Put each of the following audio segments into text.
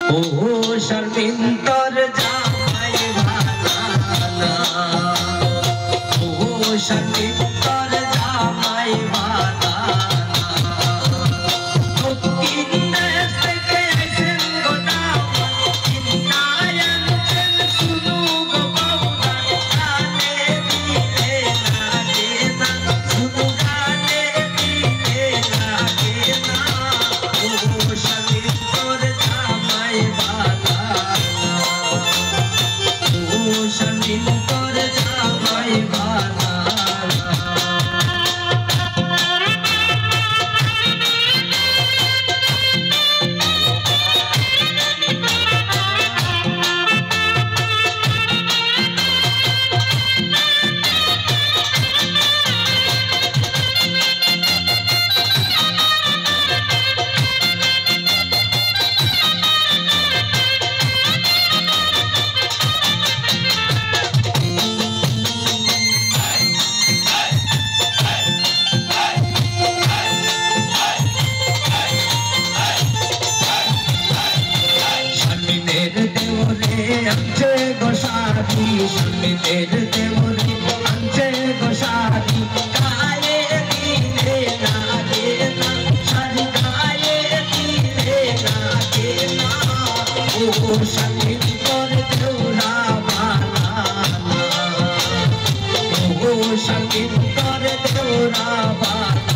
ओ शर्मिंदर जामाई भाना ओ शर्मिंदर जामाई भाना तो किन्ने से कैसे गोदावा किन्नायन चल सुनु गो बाबा गाने दिले ना देना सुनु गाने दिले ना देना ओ शर्मिंदर जामाई भाना ओ शर्मिंदर जामाई भाना अंचे गोसारी शर्मिंदर देवरे अंचे गोसारी काये दिले ना देना सारी काये दिले ना देना ओ शर्मिंदर देवरा बाना ओ शर्मिंदर देवरा बाना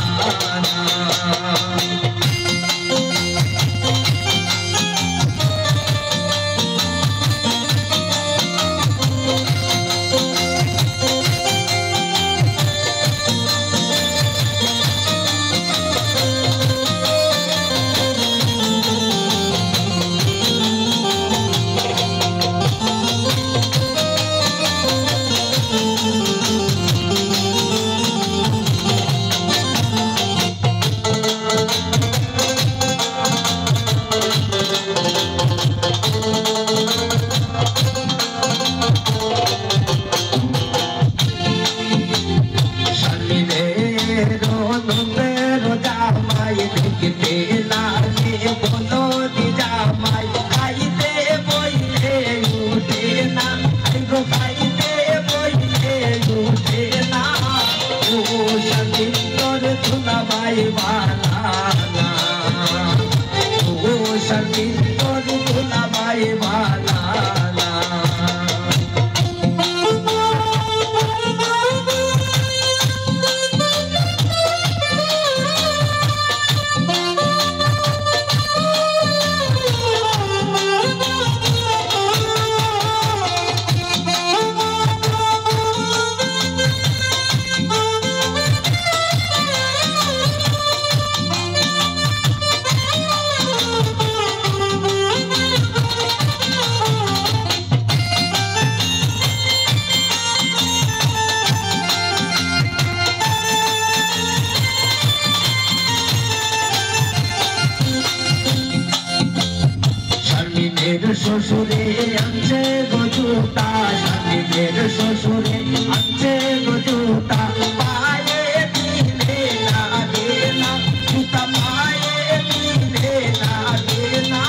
শ্বশুরে আনছে গজুতা স্বামীদের শ্বশুরে আনছে গজুতা পায়ে দিলে না দেনা জুতা পায়ে দিলে না দেনা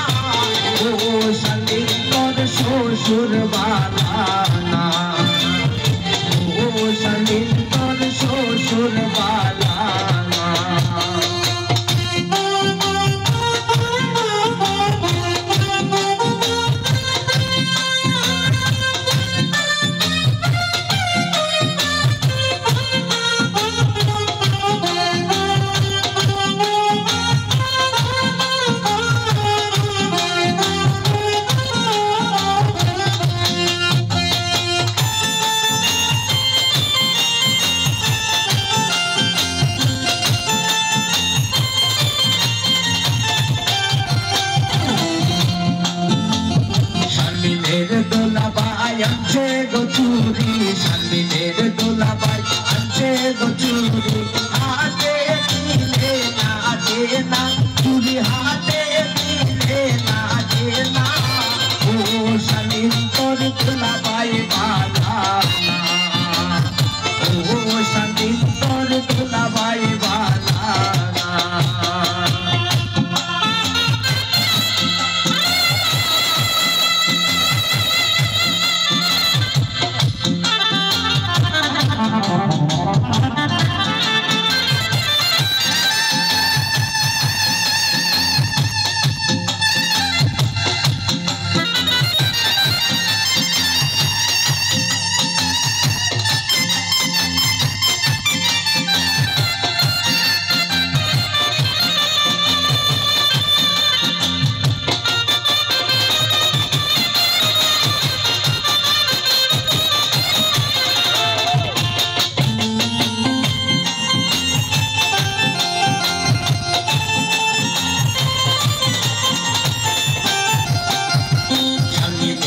ও শর্মিন্দর শ্বশুর বালানা ও শর্মিন্দর শ্বশুর বালানা अंचे गोचूरी शर्मिंदर दुलाबाई अंचे गोचूरी हाथे दिले ना देना चूरी हाथे दिले ना देना ओ शर्मिंदर दुलाबाई बालाना ओ शर्मिंदर दुलाबाई बालाना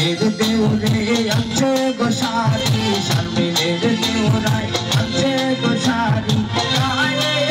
শারমিনের দেওরে আনছে গো শাড়ি শারমিনের দেওরাই আনছে গো শাড়ি গায়ে